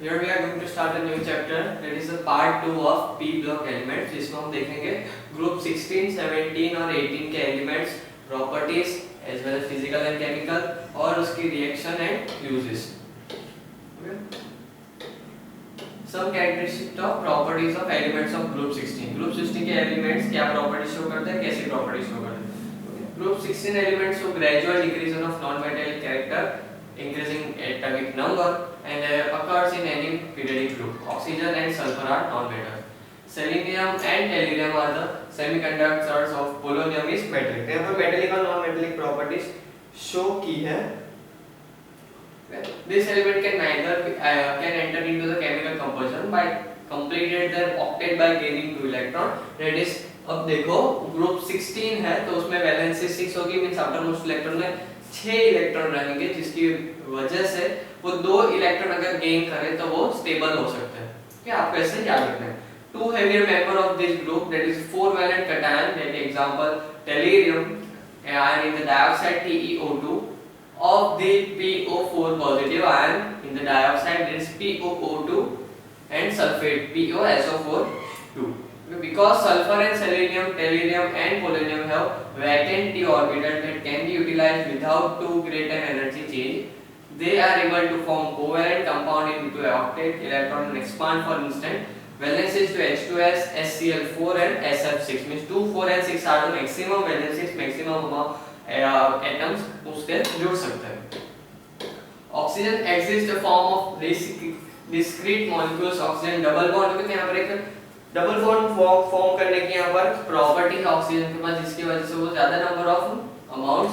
Here we are going to start a new chapter, that is the part 2 of P block elements, जिसमें हम देखेंगे group 16, 17 और 18 के elements, properties as well as physical and chemical और उसकी reaction and uses. Some characteristics of properties of elements of group 16. Group 16 के elements क्या property show करते हैं, कैसी प्रॉपर्टी शो करते हैं. Group 16 elements show gradual decrease of non-metallic character, increasing atomic number and occurs in any periodic group. Oxygen and sulfur are non-metals. Selenium and tellurium are the semiconductors of polonium is metallic. यहाँ पर metallic और non-metallic properties show की है. This element can neither can enter into the chemical composition by completed their octet by gaining 2 electron. That is, अब देखो group 16 है तो उसमें वैलेंसी 6 होगी, मींस आफ्टर मोस्ट इलेक्ट्रॉन में 6 इलेक्ट्रॉन रहेंगे, जिसकी वजह से वो 2 इलेक्ट्रॉन अगर गेन करे तो वो स्टेबल हो सकते हैं. क्या आपको ऐसे याद रखना है. 2 heavier member of this group, that is 4 valent cation, like example tellurium ion in the dioxide TeO2 of the PO4 positive ion in the dioxide, that is POO2 and sulfate POSO4 2. Because sulfur and selenium, tellurium and polonium have vacant d orbital that can be utilized without too great an energy change, they are able to form covalent compound into an octet electron and expand. For instance, valencies to H2S, SCl4 and SF6, means 2, 4 and 6 are the maximum valencies, maximum amount atoms उसके जुड़ सकते हैं. Oxygen exists a form of discrete molecules. Oxygen double bond होते हैं, यहाँ पर एक double bond form करने की यहाँ पर प्रॉपर्टी है ऑक्सीजन के पास, जिसकी वजह से वो ज्यादा number of amounts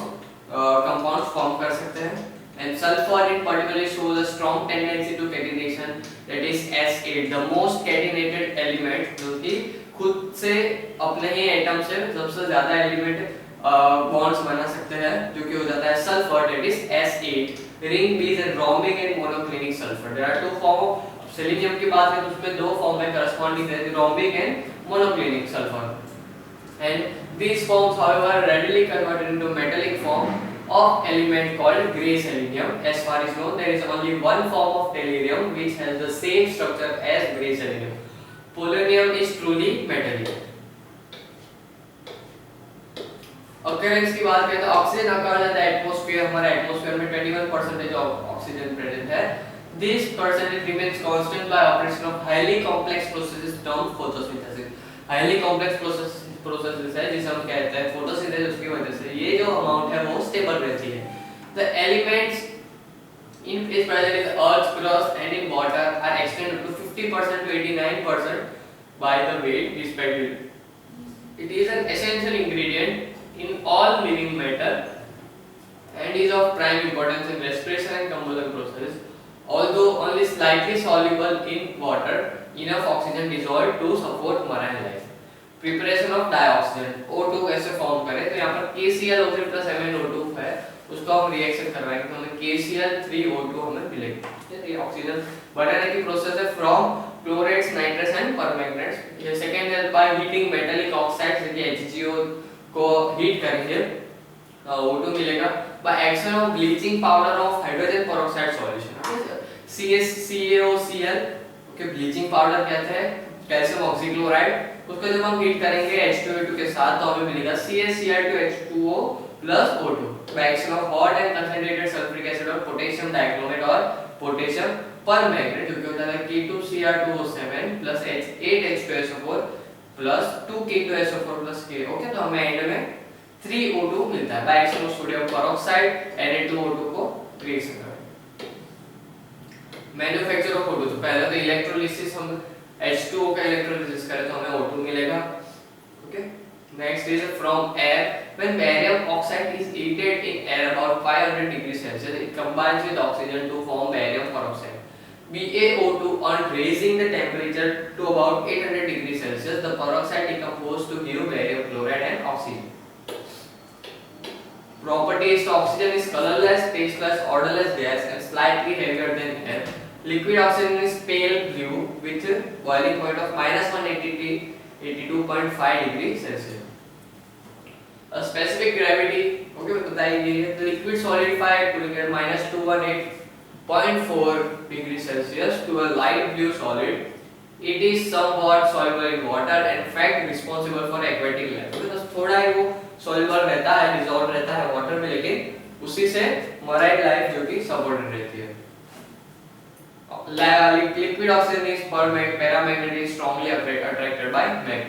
compounds form कर सकते हैं. And sulphur in particular shows a strong tendency to catenation, that is S8, the most catenated element, जो कि खुद से अपने ही एटम से सबसे ज्यादा एलिमेंट बॉन्ड्स बना सकते हैं, जो कि हो जाता है sulphur, that is S8. Ring बीज and rhombic and monoclinic sulphur. There are 2 form of. Selenium की बात करें तो उसमें 2 फॉर्म में करस्पॉन्डिंग रहती है, rhombic and monoclinic sulphur. And these forms however readily converted into metallic form of element called gray selenium. As far as known, there is only one form of tellurium which has the same structure as gray selenium. Polonium is truly metallic. Occurrence की बात करें तो oxygen अकर जाता है atmosphere, हमारे atmosphere में 21% of oxygen present है. This percentage remains constant by operation of highly complex processes termed photosynthesis. Highly complex processes है जिसे हम कहते हैं photosynthesis, की वजह से ये जो अमाउंट है वो स्टेबल रहती है. The elements in is present in the earth's crust and in water are extended to 50% to 89% by the weight respectively. It is an essential ingredient in all living matter and is of prime importance in respiration and combustion processes. Although only slightly soluble in water, enough oxygen dissolved to support marine life. Preparation of dioxygen, O2 ऐसे form करें तो यहाँ पर KClO3 plus MnO2 है, उसको हम reaction करवाएंगे तो हमें KCl3O2 हमें मिलेगा. ये ऑक्सीजन बनाने की प्रोसेस है फ्रॉम क्लोराइड्स, नाइट्रेट्स एंड परमैंगनेट्स. ये सेकंड है बाय हीटिंग मेटालिक ऑक्साइड्स, जैसे HCO को हीट करेंगे O2 मिलेगा. By action of bleaching powder of hydrogen peroxide solution, CaCO-Cl, okay, bleaching powder कहते हैं कैल्शियम ऑक्सीक्लोराइड. उसको जब हम हीट करेंगे H2O2 के साथ तो हमें मिलेगा CaCl2H2O plus O2. By action of hot and concentrated sulphuric acid और पोटेशियम डाइक्रोमेट और पोटेशियम परमैंगनेट, जो कि होता है K2Cr2O7 plus H8H2SO4 plus 2K2SO4 plus K. Okay, तो हमें एंड में 3O2 मिलता है by action of sodium peroxide Na2O2 को रिएक्शन करें. मैन्युफैक्चर ऑफ O2, तो पहले तो इलेक्ट्रोलिसिस, हम H2O का इलेक्ट्रोलिसिस करें तो हमें O2 मिलेगा. Okay, next is from air. When barium oxide is heated in air about 500 degrees Celsius, it combines with oxygen to form barium peroxide. BaO2 on raising the temperature to about 800 degrees Celsius, the peroxide decomposed to give barium chloride and oxygen. Properties: oxygen is colorless, tasteless, odorless gas and slightly heavier than air. Liquid oxygen is pale blue with boiling point of -182.5 degrees Celsius. A specific gravity, okay, बताइए. Liquid solidified to -218 0.4 degree Celsius to a light blue solid. It is somewhat soluble in water and in fact responsible for aquatic life. तो थोड़ा ही वो soluble रहता है, dissolved रहता है water में, लेकिन उसी से marine life जो कि supported रहती है. Liquid oxygen is paramagnetic, strongly attracted by magnet.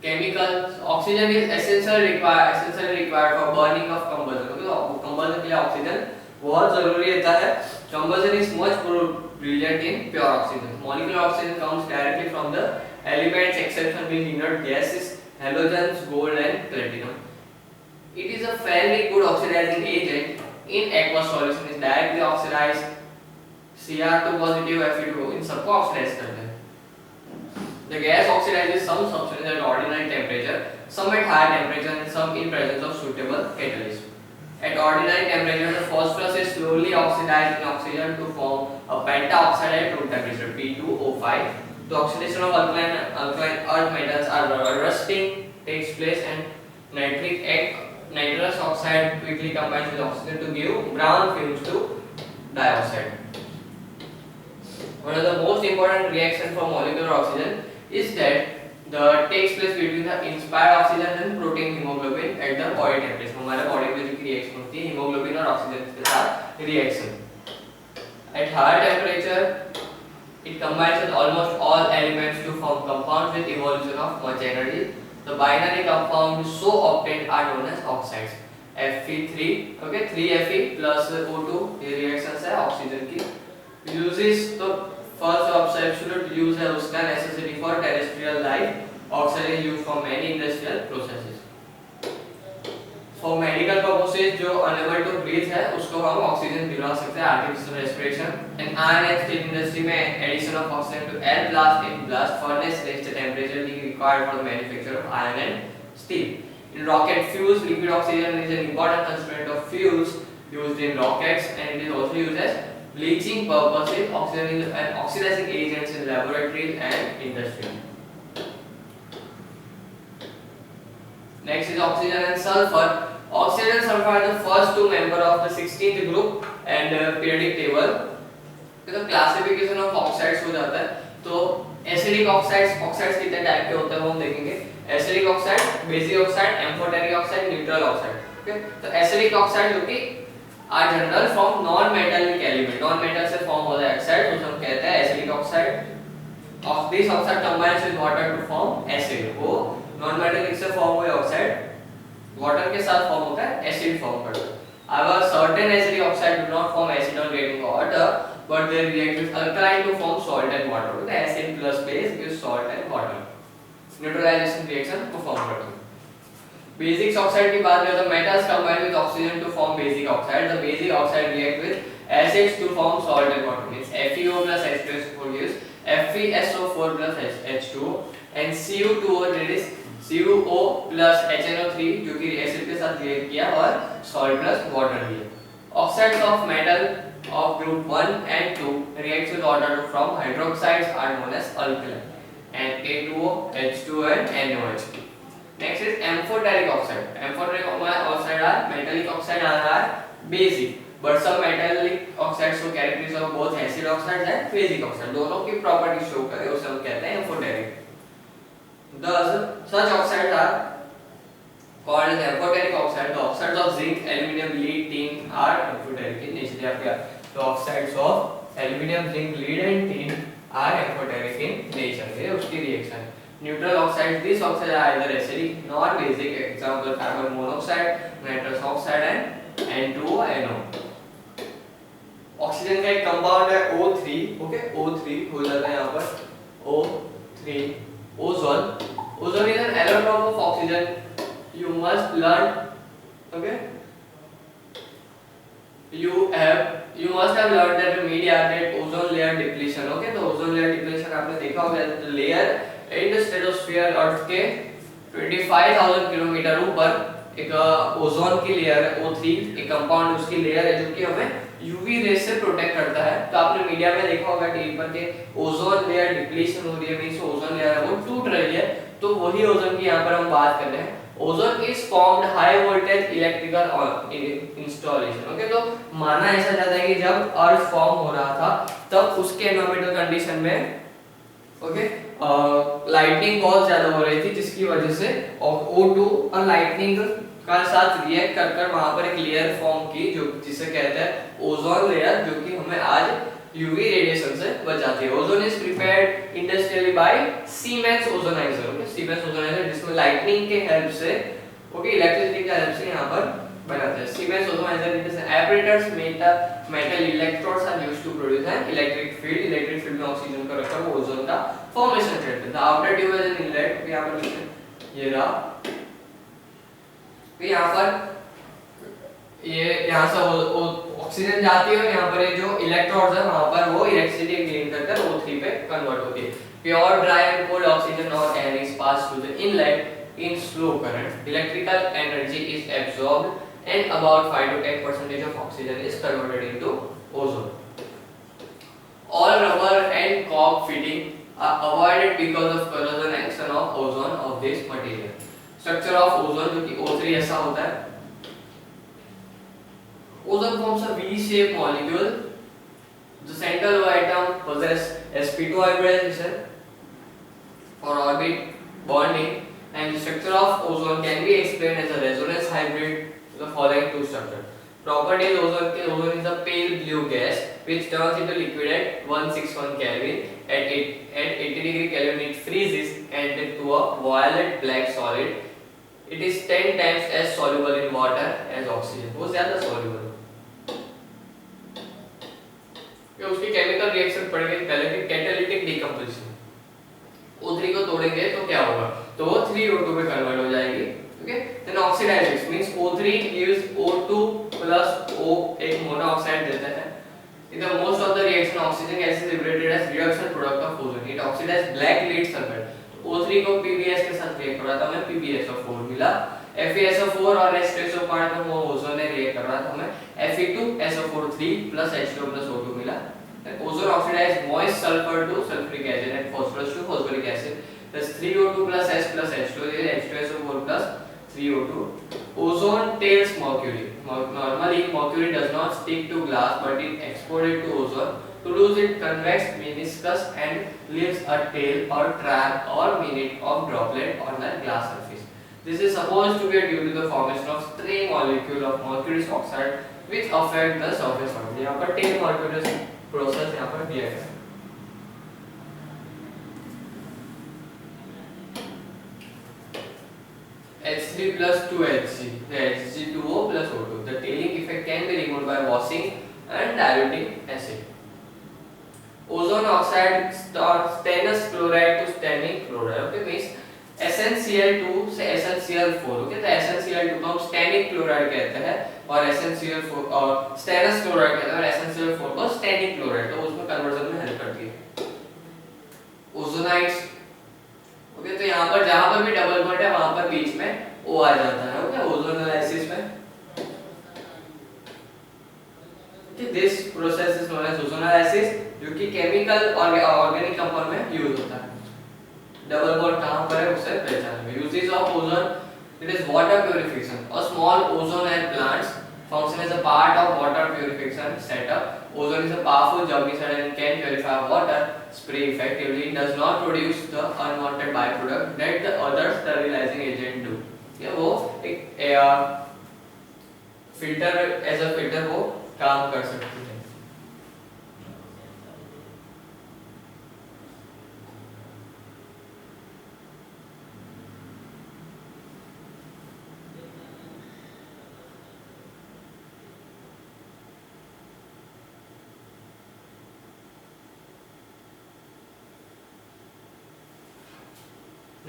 Chemicals. Oxygen is essentially required for burning of combustion. क्योंकि combustion के लिए oxygen बहुत जरूरी रहता है. Combustion is much brilliant in pure oxygen. Molecular oxygen comes directly from the elements exception being inert gases, halogens, gold and platinum. It is a fairly good oxidizing agent in aqueous solution. Is directly oxidized Cr2 positive Fe2 in सबको oxidize करते हैं. The gas oxidizes some substance at ordinary temperature, some at higher temperature and some in presence of suitable catalyst. At ordinary temperature, the phosphorus is slowly oxidized in oxygen to form a pentaoxide at room temperature P2O5. The oxidation of alkaline earth metals are rusting takes place and nitrous oxide quickly combines with oxygen to give brown fumes to dioxide. One of the most important reactions for molecular oxygen is that takes place between the inspired oxygen and protein hemoglobin at the body temperature. हमारे body में जो reaction होती है hemoglobin और oxygen के साथ reaction. At higher temperature, it combines with almost all elements to form compounds with evolution of much energy. The binary compounds so obtained are known as oxides. Fe3, okay, 3Fe plus O2 ये reactions है oxygen की. Uses तो first of absolute use है उसका necessity for terrestrial life. Oxygen is used for many industrial processes. For medical purposes जो unable to breathe है उसको हम oxygen दिला सकते हैं artificial respiration. In iron and steel industry में addition of oxygen to air blast in blast furnace raise the temperature required for the manufacture of iron and steel. In rocket fuels, liquid oxygen is an important constituent of fuels used in rockets and it is also used as bleaching purposes. Oxygen is an oxidizing agent in laboratories and industry. Next is oxygen and sulfur. Oxygen and sulfur are the first two members of the 16th group and periodic table. तो classification of oxides हो जाता है. तो acidic oxides कितने type के होते हैं वो हम देखेंगे. Acidic oxide, basic oxide, amphoteric oxide, neutral oxide. Okay? तो acidic oxide जो कि are general from non-metallic element. Non-metal से form होता है oxide, उसे हम कहते हैं acidic oxide. Of this oxide combines with water to form acid. वो non-metallic से form हुए oxide, water के साथ form होता है acid form करता है. However, certain acidic oxide do not form acid on getting water, but they react with alkaline to form salt and water. The acid plus base gives salt and water. Neutralization reaction perform करते हैं. Basic oxide की बात करें तो metals combine with oxygen to form basic oxide. The basic oxide react with acids to form salt and water. Means FeO plus H2SO4 gives FeSO4 plus H2O and Cu2O that is CuO plus HNO3 जो कि acid के साथ react किया और salt plus water दिया. Oxides of metal of group 1 and 2 reacts with water to form hydroxides are known as alkaline. And K2O, H2O and NOH. Next is amphoteric oxide. Amphoteric oxide are metallic oxide are basic, but some metallic oxides show characteristics of both acid oxides and basic oxide. दोनों की property show करे उसे हम कहते हैं amphoteric. Thus, such oxides are called as amphoteric oxide. The oxides of zinc, aluminium, lead, tin are amphoteric in nature. The oxides of aluminium, zinc, lead and tin are amphoteric in nature. ये उसकी reaction. Neutral oxides. These oxides are either acidic, not basic. Example: carbon monoxide, nitrous oxide and N2O. Oxygen का एक compound है O3. Okay, O3 हो जाता है यहाँ पर O3. Ozone. Ozone is an allotrope of oxygen. You must learn. Okay. You must have learned that the media that ozone layer depletion. Okay, तो ozone layer depletion आपने देखा होगा. The layer in the stratosphere अर्थ के 25,000 kilometre ऊपर एक ozone की layer है O3. एक कंपाउंड उसकी लेयर है जो कि हमें यूवी रेस से प्रोटेक्ट करता है. तो आपने मीडिया में देखा होगा टीवी पर कि ओजोन लेयर डिप्लीशन हो रही है, मींस ओजोन लेयर है वो टूट रही है. तो वही ओजोन की यहाँ पर हम बात कर रहे हैं. Ozone is formed high voltage electrical installation. Okay, तो माना ऐसा जाता है कि जब अर्थ फॉर्म हो रहा था तब उसके एनवायरमेंटल कंडीशन में ओके लाइटनिंग बहुत ज्यादा हो रही थी, जिसकी वजह से O2 और लाइटनिंग का साथ रिएक्ट कर कर वहां पर एक लेयर फॉर्म की, जो जिसे कहते हैं ओजोन लेयर, जो कि हमें आज यूवी रेडिएशन से बचाती है। Ozone is prepared industrially by Siemens ozoniser. Okay, Siemens ozoniser जिसमें लाइटनिंग के हेल्प से ओके इलेक्ट्रिसिटी के हेल्प से यहां पर बनाते हैं। Siemens ozoniser it is apparatus metal electrodes are used to produce an electric field। Electric field में ऑक्सीजन को रखकर वो ओजोन का फॉर्मेशन करते हैं। The outer tube is an inlet, यहां पर लिखते ये रहा, तो यहां पर ये यहां से ऑक्सीजन जाती है और यहां पर ये जो इलेक्ट्रोड्स है वहां पर वो इलेक्ट्रिसिटी गेन करकर O3 पे कन्वर्ट होती है। Pure dry and cold oxygen और air is pass through the inlet in slow current। Electrical energy is absorbed and about 5 to 10% of oxygen is converted into ozone। All rubber and cork fitting are avoided because of corrosion action of ozone of this material। Structure of ozone जो कि O3 ऐसा होता है। Ozone forms a V-shaped molecule। The central atom possess sp2 hybridization for orbit bonding, and the structure of ozone can be explained as a resonance hybrid to the following two structures। Properties ozone is a pale blue gas which turns into liquid at 161 Kelvin। At 80 degree Kelvin it freezes and into a violet black solid। It is 10 times as soluble in water as oxygen। वो ज्यादा soluble है। ये उसकी chemical reaction पढ़ेंगे पहले कि catalytic decomposition. O3 को तोड़ेंगे तो क्या होगा, तो वो 3O2 में कन्वर्ट हो जाएगी। Okay, then oxidisation means O3 gives O2 plus O, एक मोनोऑक्साइड देता है। In the most of the reaction oxygen gas is liberated as reduction product of ozone। it oxidizes black lead sulfide। O3 को PbS के साथ react कर रहा था, हमें PbSO4 मिला। FeSO4 और H2SO5 में वो ओजोन ने रिएक्ट कर रहा था, हमें Fe2SO4 plus H2 plus O2 मिला। Ozone oxidizes moist sulfur to sulfuric acid and phosphorus to phosphoric acid। Thus 3O2 plus S plus H2 is H2SO4 plus 3O2। Ozone tails mercury। Normally mercury does not stick to glass but it exported to ozone। To lose it convex meniscus and leaves a tail or track or minute of droplet on the glass surface। This is supposed to be due to the formation of stray molecule of mercury oxide which affect the surface of it। यहाँ पर tail mercury process यहाँ पर दिया गया है। H3 plus 2Hg, the Hg2O plus O2। The tailing effect can be removed by washing and diluting acid। Ozone oxide stannous chloride to stannous chloride। Okay, means SnCl2 से SnCl4। Okay, तो SnCl2 को हम stannous chloride कहते हैं और SnCl4 और stannous chloride कहते हैं और SnCl4 को stannous chloride, तो उसमें कन्वर्जन में हेल्प करती है। ओजोनाइड्स। ओके, तो यहाँ पर जहाँ पर भी डबल बॉन्ड है वहाँ पर बीच में O आ जाता है। ओके, ओजोनालाइसिस में this process is known as ozonolysis, जो कि केमिकल और ऑर्गेनिक कंपाउंड में यूज होता है। डबल बॉन्ड कहां पर है उसे पहचानने में। Uses of ozone, it is water purification. A small ozone plants function as a part of water purification setup। Ozone is a powerful germicide and can purify water। Spray effectively, it does not produce the unwanted byproduct that the other sterilizing agent do। ये वो एक filter as a filter वो काम कर सकती है।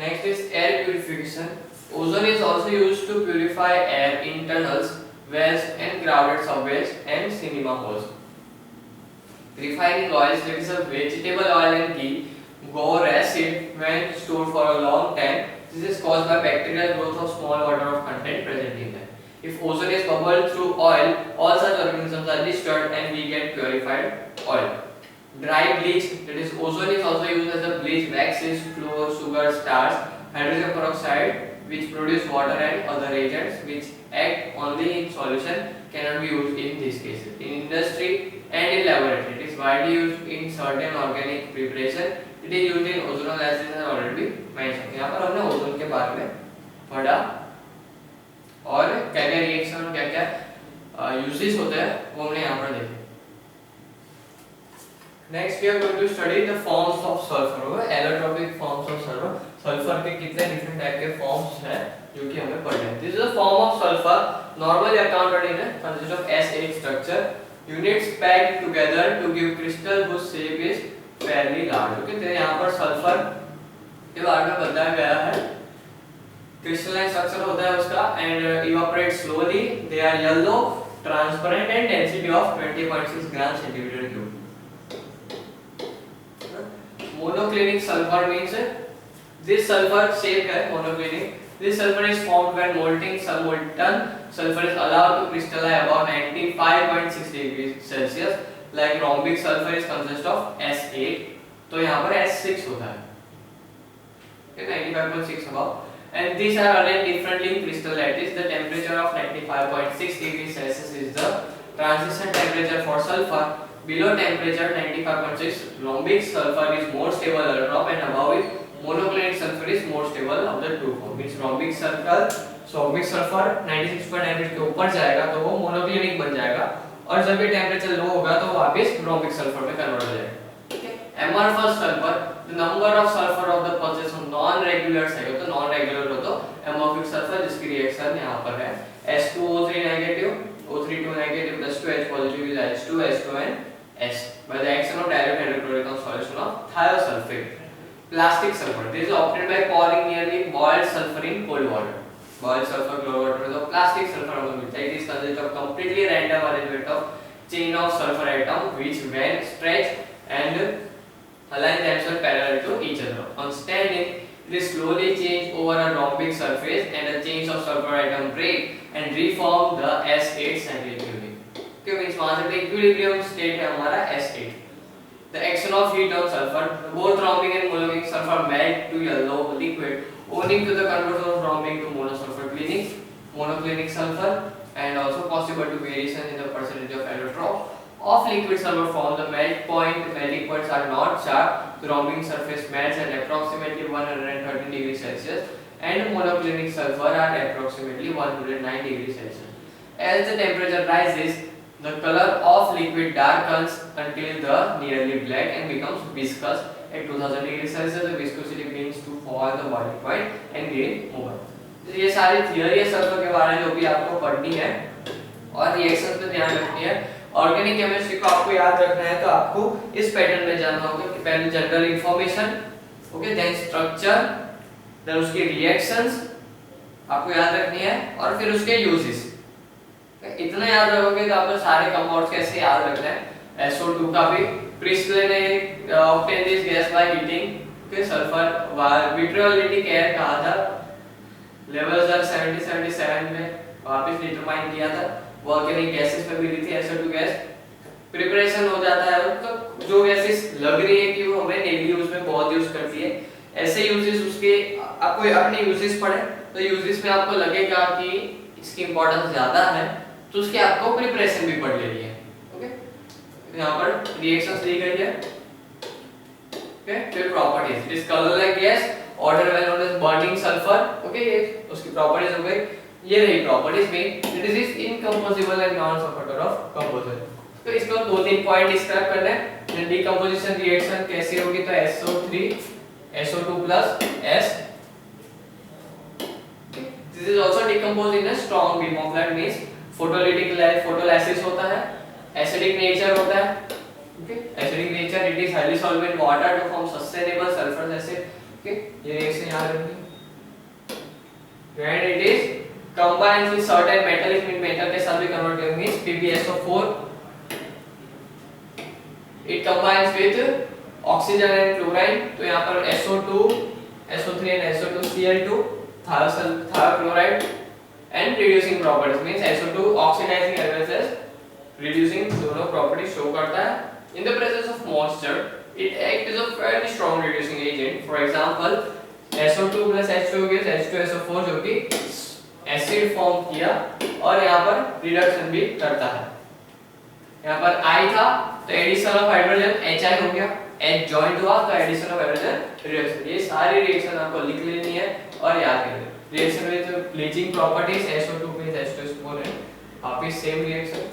Next is air purification। Ozone is also used to purify air in tunnels, wells and crowded subways and cinema halls। Refining oils, that is a vegetable oil and ghee, go acid when stored for a long time। This is caused by bacterial growth of small water of content present in them। If ozone is bubbled through oil, all such organisms are destroyed and we get purified oil। Dry bleach, that is ozone is also used as a bleach, waxes, flour, sugar, starch, hydrogen peroxide which produce water and other agents which act only in solution cannot be used in these cases. In industry and in laboratory, it is widely used in certain organic preparation. It is used in ozonolysis and already mentioned. यहाँ पर हमने ozone के बारे में पढ़ा और क्या क्या रिएक्शन और क्या क्या यूजेस होते हैं वो हमने यहाँ पर देखे. Next we are going to study the forms of sulfur. Allotropic forms of sulfur. Sulfur के कितने different type के forms हैं जो कि हमें पढ़ने हैं. This is a form of sulfur normally accounted in a consist of S8 structure. Units packed together to give crystal whose shape is fairly large. Okay, तो यहाँ पर sulfur के बारे में बताया गया है. Crystalline structure होता है उसका and evaporate slowly. They are yellow, transparent and density of 20.6 grams centimeter cube. Monoclinic sulfur means this sulfur shape है monoclinic. This sulfur is formed when molten sulfur is allowed to crystallize above 95.6 degrees Celsius. Like rhombic sulfur is consist of S8. तो यहाँ पर S6 होता है. Okay, 95.6 above. And these are arranged differently in crystal lattice. The temperature of 95.6 degrees Celsius is the transition temperature for sulfur. Below temperature 95.6, rhombic sulfur is more stable allotrope and above it monoclinic sulfur is more stable of the two form. Means rhombic sulfur 96.9 के ऊपर जाएगा तो वो monoclinic बन जाएगा और जब ये टेम्परेचर लो होगा तो वापस rhombic sulfur में कन्वर्ट हो जाएगा. Amorphous sulfur, the number of sulfur of the pulses of non-regular है तो non-regular हो तो amorphic sulfur जिसकी रिएक्शन यहाँ पर है S2O3 negative, O32 negative plus 2H positive is H2, H2 and S by the action of direct hydrochloric solution of thiosulfate. Plastic sulfur, this is obtained by pouring nearly boiled sulfur in cold water. Boiled sulfur cold water तो plastic sulfur हमको मिलता है. It is consist of completely random arrangement of chain of sulfur atom which when stretched and align themselves parallel to each other. On standing, they slowly change over a rhombic surface and the chains of sulfur atom break and reform the S8 centrifuge. Okay, means वहाँ से equilibrium state है हमारा S8. The action of heat on sulfur, both rhombic and monoclinic sulfur melt to yellow liquid, owing to the conversion of rhombic to monosulfur monoclinic sulfur, and also possible to variation in the percentage of allotrope of liquid sulfur form. The melt point melting points are not sharp. The rhombic surface melts at approximately 113 degrees Celsius, and monoclinic sulfur at approximately 109 degrees Celsius. As the temperature rises, the color of liquid darkens until the nearly black and becomes viscous. At 2000 degrees Celsius, the viscosity begins to fall the boiling point and gain over. ये सारी theory है sulphur के बारे में जो भी आपको पढ़नी है और रिएक्शन पे ध्यान रखनी है. ऑर्गेनिक केमिस्ट्री को आपको याद रखना है तो आपको इस पैटर्न में जाना होगा कि पहले general information, okay, then structure, then उसके रिएक्शंस आपको याद रखनी है और फिर उसके यूजेस. इतना याद रखोगे तो आपको सारे कंपाउंड्स कैसे याद रखना है. SO2 का भी प्रिस्टले ने obtain this gas by heating के सल्फर विट्रियोलिटिक एयर कहा था. लेवल्स आर 77 में वापस डिटरमाइन किया था. ऑर्गेनिक गैसेस में भी ली थी SO2 गैस. प्रिपरेशन हो जाता है तो जो गैसेस लग रही है कि वो हमें डेली यूज में बहुत यूज करती है, ऐसे यूजेस उसके आपको अपने यूजेस पढ़े तो यूजेस में आपको लगेगा कि इसकी इंपॉर्टेंस ज्यादा है तो उसके आपको प्रिपरेशन भी पढ़ लेनी है. ओके, यहाँ पर रिएक्शंस दी गई है. ओके, फिर properties. It is colourless gas, odour well known as burning sulphur. Okay, ये उसकी प्रॉपर्टीज हो गई. ये रही प्रॉपर्टीज में. It is incombustible and non supporter of combustion. तो इसको दो तीन पॉइंट डिस्क्राइब करना है. डिकंपोजिशन रिएक्शन कैसे होगी तो SO3 SO2 plus S. This is also decomposed in a strong beam of light, means photolysis होता है, acidic nature होता है. Okay, acidic nature, it is highly soluble in water to form sustainable sulfur acid. Okay, ये reaction याद रखनी. And it is combines with certain metallic metal के साथ भी कन्वर्ट करेंगे. PbSO4. It combines with oxygen and chlorine. तो यहाँ पर SO2, SO3 and SO2Cl2, thiochloride and reducing properties, means SO2 oxidizing as well as reducing दोनों properties show करता है. In the presence of moisture, it acts as a fairly strong reducing agent. For example, SO2 plus H2O gas H2SO4 जो कि acid form किया और यहाँ पर reduction भी करता है। यहाँ पर I था तो एडिशन ऑफ हाइड्रोजन HI हो गया, H जॉइंट हुआ तो एडिशन ऑफ हाइड्रोजन रिडक्शन। ये सारी रिएक्शन आपको लिख लेनी है और याद करनी है। रिएक्शन में जो bleaching properties SO2 plus H2SO4 है, वापस सेम रिएक्शन।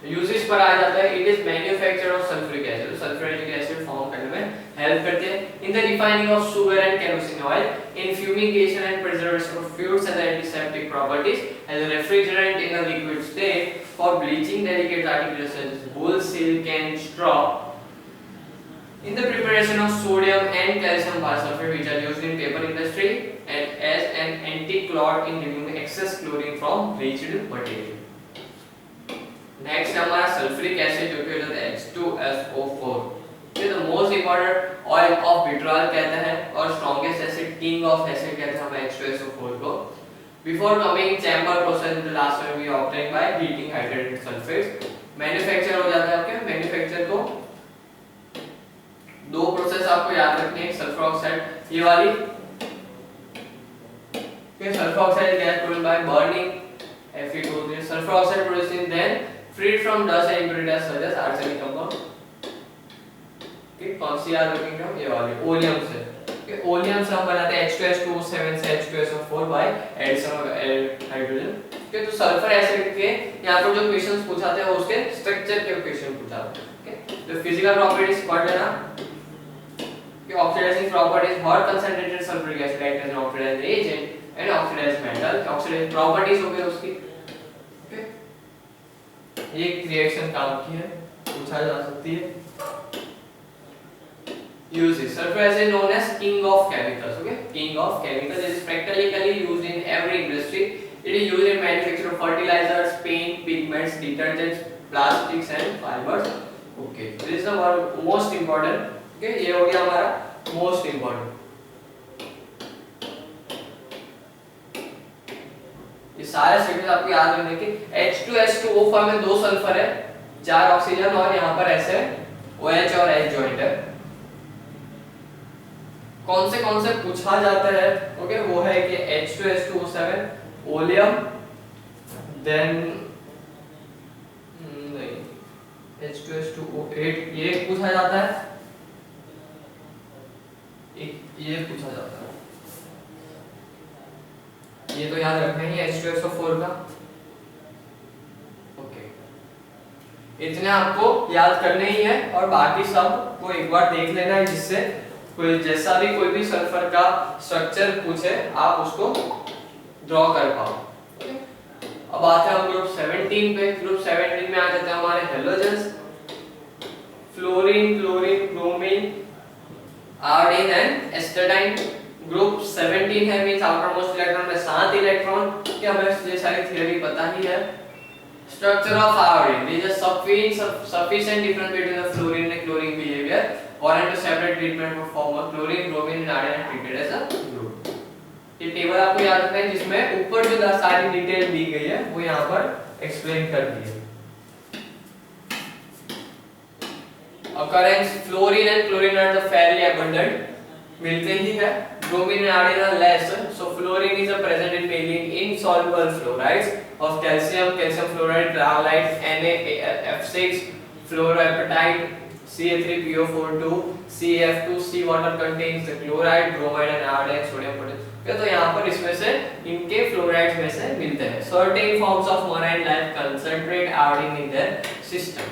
यूजेस पर आ जाता है, it is manufacture of sulphuric acid, sulphuric acid form करने में हेल्प करते हैं। In the refining of sugar and kerosene oil, in fumigation and preservation of fuels and antiseptic properties, as a refrigerant in a liquid state, for bleaching delicate articles such as wool, silk and straw, in the preparation of sodium and calcium bisulfate which are used in paper industry, and as an anti-clot in removing excess chlorine from bleached material. Next हमारा sulphuric acid जो कि होता है H2SO4, ये the most important oil of vitriol कहते हैं और strongest acid, king of acid कहते हैं हमें H2SO4 को। Before coming chamber process in the last one we obtain by heating hydrated sulphates. Manufacture हो जाता है आपके, मैन्युफैक्चर को दो प्रोसेस आपको याद रखनी है, सल्फर ऑक्साइड ये वाली, फिर sulphur oxide gas produced by burning Fe2O3, sulfur oxide produced in then freed from dust and impurities such as arsenic compound। ठीक, कौन सी याद रखेंगे हम? ये वाली ओलियम से। ठीक, ओलियम से हम बनाते हैं H2SO7 से H2SO4 by addition of hydrogen. ठीक, तो सल्फर एसिड के यहाँ पर जो क्वेश्चंस पूछाते हैं उसके स्ट्रक्चर के क्वेश्चन पूछाते हैं। ठीक, तो फिजिकल प्रॉपर्टीज पढ़ लेना कि oxidising properties, hot concentrated sulphuric acid act as an oxidising agent and oxidised metal, oxidised properties हो गई उसकी। ओके, ये रिएक्शन काम की है, पूछा जा सकती है। Uses sulfur acid known as king of chemicals, okay, king of chemicals is practically used in every industry. It is used in manufacture of fertilizers, paint, pigments, detergents, plastics and fibers. Okay, this is the most important। okay, ये हो गया हमारा most important। ये सारे statement आपको याद रखने के। H2SO4 में दो सल्फर है, 4 ऑक्सीजन और यहाँ पर ऐसे OH और H जॉइंट है। कौन से पूछा जाता है? ओके, वो है कि H2SO7 ओलियम, देन नहीं H2SO8 ये पूछा जाता है, ये पूछा जाता है, ये तो याद रखना ही है H2SO4 का। ओके, इतने आपको याद करने ही है और बाकी सब को एक बार देख लेना है, जिससे कोई जैसा भी कोई भी सल्फर का स्ट्रक्चर पूछे आप उसको ड्रॉ कर पाओ। ओके, अब आते हैं हम ग्रुप 17 पे। ग्रुप 17 में आ जाते हैं हमारे halogens, fluorine, chlorine, bromine, iodine and astatine. Group 17 है, मींस आउटर मोस्ट इलेक्ट्रॉन में 7 इलेक्ट्रॉन। क्या हमें ये सारी थ्योरी पता ही है। Structure of iodine, there is sufficient difference between the fluorine and chlorine behavior warrant a separate treatment for former chlorine, bromine and iodine are treated as a group। ये table आपको याद रखना है, जिसमें ऊपर जो सारी डिटेल दी गई है वो यहाँ पर एक्सप्लेन कर दी है। Occurrence, fluorine and chlorine are the fairly abundant, मिलते ही है। Bromine and iodine are less, so fluorine is present in mainly insoluble fluorides of calcium, calcium fluoride, graphite, NaF6, fluoroapatite, Ca3PO42, CF2, sea water contains the chloride, bromide and iodine, sodium potassium। तो यहाँ पर इसमें से इनके fluorides में से मिलते हैं। Certain forms of marine life concentrate iodine in their system,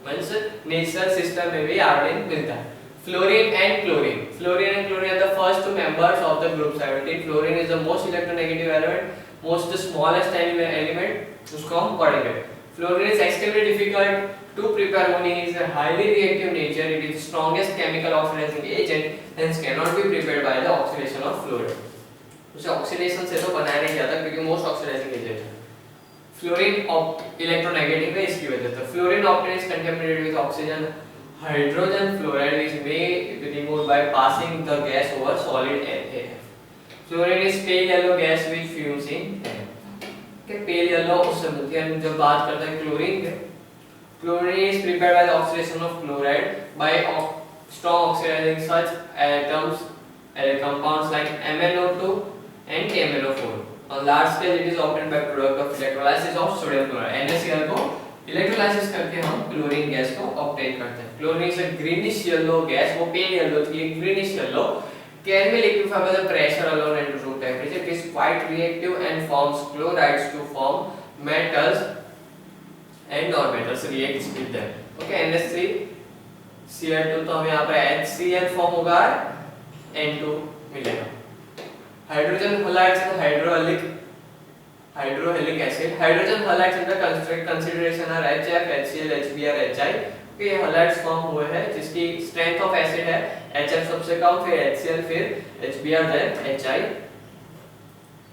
means natural system में भी आयोडीन मिलता है। Fluorine and chlorine, fluorine and chlorine are the first two members of the group 17। Fluorine is the most electronegative element, most smallest element, उसको हम पढ़ेंगे। Fluorine is extremely difficult to prepare when it is a highly reactive nature. It is the strongest chemical oxidizing agent, hence cannot be prepared by the oxidation of fluorine। उसे oxidation से तो बनाया नहीं जाता क्योंकि मोस्ट ऑक्सीडाइजिंग एजेंट है। Fluorine electronegative है, इसकी वजह से। Fluorine octane is contaminated with oxygen, hydrogen fluoride which may be removed by passing the gas over solid NaF। Fluorine is pale yellow gas which fumes in air। okay, pale yellow उससे मिलती है। हम जब बात करते हैं chlorine के, chlorine is prepared by the oxidation of chloride by strong oxidizing such atoms compounds like MnO2 and KMnO4. On large scale it is obtained by product of electrolysis of sodium chloride. NaCl को electrolysis करके हम chlorine gas को obtain करते हैं. Chlorine is a greenish yellow gas, वो pale yellow थी, greenish yellow, can be liquefied by the pressure alone and room temperature. It is quite reactive and forms chlorides to form metals and non-metals reacts with them. Okay, NH3Cl2 तो हमें यहाँ पर HCl form होगा, N2 मिलेगा. Hydrogen halides and hydrohalic acid. Hydrogen halides under consideration are HF, HCl, HBr, HI. ये halides form हुए हैं जिसकी स्ट्रेंथ ऑफ एसिड है HF सबसे कम, फिर HCl, फिर HBr, then HI.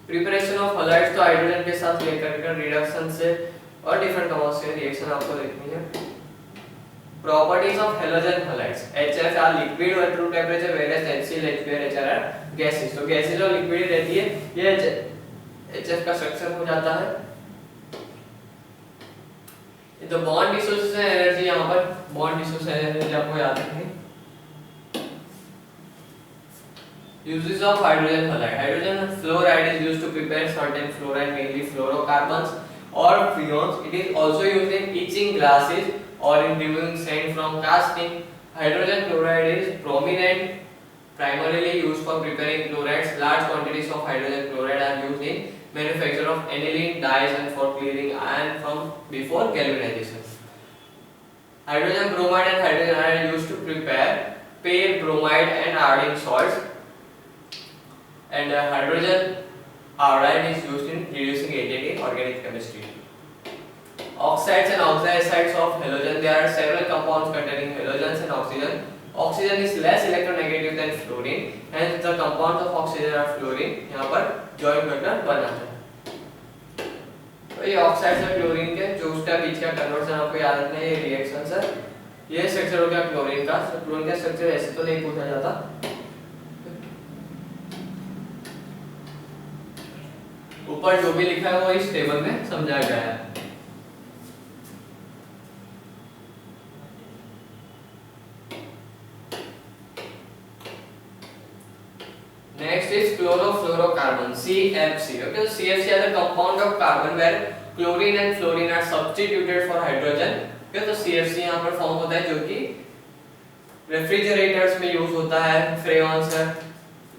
Preparation of halides तो हाइड्रोजन के साथ लेकर रिडक्शन से और डिफरेंट कंपाउंड्स से रिएक्शन आपको देखनी है. Properties of halogen halides. HF are liquid at room temperature, whereas HCl, HBr, HI are gases. तो गैसेस और लिक्विड रहती है, ये HF का स्ट्रक्चर हो जाता है. तो बॉन्ड डिसोसिएशन एनर्जी, यहाँ पर बॉन्ड डिसोसिएशन एनर्जी आपको याद रखनी. Uses of hydrogen halide. Hydrogen fluoride is used to prepare certain fluoride, mainly fluorocarbons or freons. It is also used in etching glasses or in removing sand from casting. Hydrogen chloride is prominent, primarily used for preparing chlorides. Large quantities of hydrogen chloride are used in manufacture of aniline dyes and for clearing iron from before galvanization. Hydrogen bromide and hydrogen iodide are used to prepare pale bromide and iodine salts. And hydrogen iodide is used in reducing agent in organic chemistry. Oxides and oxidicides of halogen. There are several compounds containing halogens and oxygen. Oxygen is less electronegative than fluorine, hence the compounds of oxygen are fluorine. यहाँ पर join करकर बनाते हैं. तो ये oxides और chlorine के जो उसका बीच का conversion आपको याद रखना है, ये reactions है. ये स्ट्रक्चर हो गया क्लोरीन का. तो क्लोरीन का स्ट्रक्चर ऐसे तो नहीं पूछा जाता. ऊपर जो भी लिखा है वो इस टेबल में समझाया गया है. Next is chlorofluorocarbon, CFC. Okay, so CFC is a compound of carbon where chlorine and fluorine are substituted for hydrogen. Okay, तो CFC यहाँ पर फॉर्म होता है जो कि रेफ्रिजरेटर्स में यूज होता है, फ्रेयॉन्स है.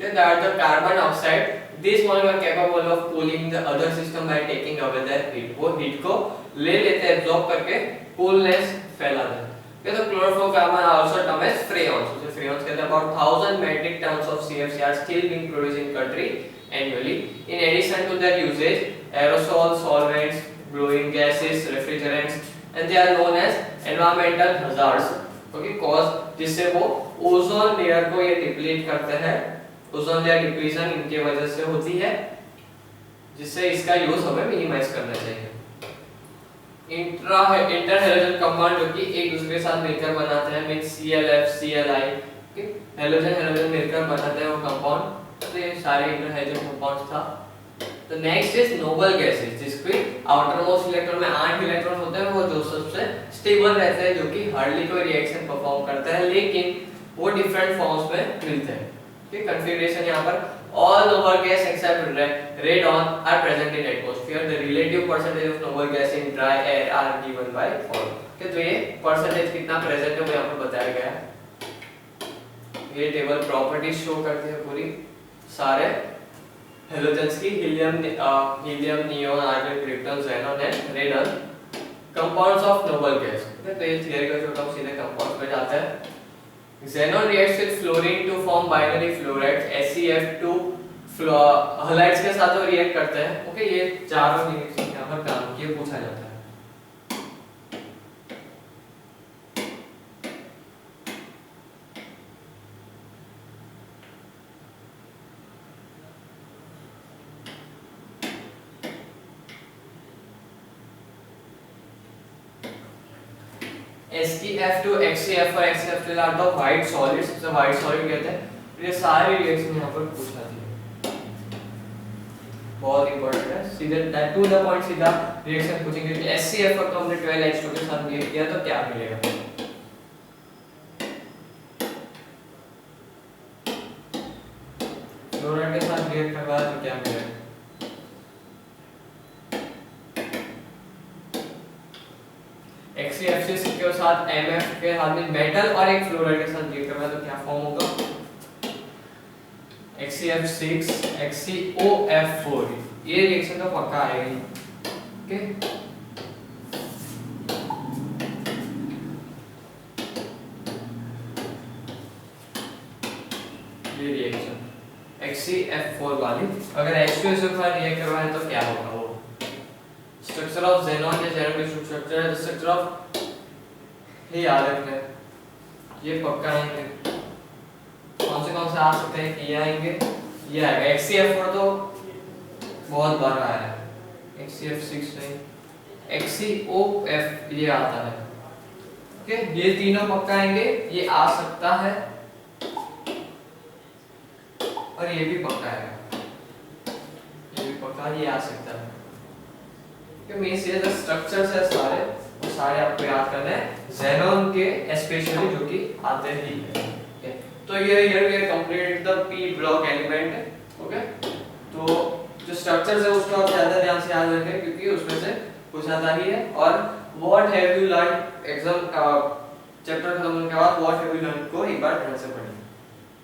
Then there are the carbon oxide. These molecules are capable of cooling the other system by taking away their heat. वो heat को ले लेते हैं, absorb करके coolness फैला देते हैं. Okay, so chlorofluorocarbon are also termed as freons. So freons कहते हैं about 1000 metric tons of CFC are still being produced in country annually. In addition to their usage, aerosol, solvents, glowing gases, refrigerants, and they are known as environmental hazards. Okay, cause जिससे वो ozone layer को ये deplete करते हैं. Ozone layer depletion इनके वजह से होती है, जिससे इसका यूज हमें मिनिमाइज करना चाहिए. इंटर हैलोजन कंपाउंड जो कि एक दूसरे के साथ मिलकर बनाते हैं, मींस ClF, ClI. हैलोजन मिलकर बनाते हैं वो कंपाउंड. तो ये सारे इंटर हैलोजन कंपाउंड्स था. तो नेक्स्ट इज नोबल गैसेस, जिसके आउटर मोस्ट इलेक्ट्रॉन में 8 इलेक्ट्रॉन होते हैं, वो जो सबसे स्टेबल रहते हैं, जो कि हार्डली कोई रिएक्शन परफॉर्म करते हैं, लेकिन वो डिफरेंट फॉर्म्स में मिलते हैं. ठीक, कन्फिगरेशन यहाँ पर all noble gas except radon are present in atmosphere. The relative percentage of noble gas in dry air are given by all. तो ये परसेंटेज कितना प्रेजेंट है वो यहाँ पर बताया गया है. ये टेबल प्रॉपर्टीज शो करती है पूरी सारे हैलोजन्स की. Helium, neon, argon, krypton, xenon and radon compounds of noble gas. तो ये थियरी का छोटा सीधे कंपाउंड्स पे जाता है. Xenon reacts with fluorine to form binary fluorides, SeF2 halides के साथ वो रिएक्ट करते हैं. ओके, ये चारों रिएक्शन यहाँ पर काम किए पूछा जाता है. SeF2, XeF और XeF2 are the white solids. तो व्हाइट सॉलिड कहते हैं. ये सारे रिएक्शन यहाँ पर पूछा जाती है, बहुत इंपॉर्टेंट है. सीधे टू द पॉइंट सीधा रिएक्शन पूछेंगे कि SeF को हमने 12H2 के साथ रिएक्ट किया तो क्या मिलेगा. फ्लोराइड के साथ रिएक्ट करवाया तो क्या मिलेगा? XeFC के साथ MF के साथ में मेटल और एक फ्लोराइड के साथ रिएक्ट करवाया तो क्या फॉर्म होगा? XeF6 XeOF4। ये रिएक्शन तो पक्का आएगा। ओके, ये रिएक्शन XeF4 वाली अगर H2SO के साथ रिएक्ट करवाए तो क्या होगा? वो स्ट्रक्चर ऑफ xenon या xenon के स्ट्रक्चर है, स्ट्रक्चर ऑफ ये याद रखना है, ये पक्का आएंगे। कौन से आ सकते हैं? ये आएंगे, ये आएगा। XeF4 तो बहुत बार आया है, XeF6 नहीं, XeOF ये आता है। ओके, ये तीनों पक्का आएंगे, ये आ सकता है और ये भी पक्का है, ये भी पक्का, ये आ सकता है। मेन से जो स्ट्रक्चर्स है सारे वो सारे आपको याद करने हैं xenon के स्पेशली, जो कि आते ही है। तो ये here we complete the p block element. Okay, तो जो स्ट्रक्चर्स है उसको आप ज्यादा ध्यान से याद रखें क्योंकि उसमें से कुछ आता ही है। और what have you learn exam chapter खत्म होने के बाद व्हाट हैव यू लर्न को एक बार ध्यान से पढ़ें।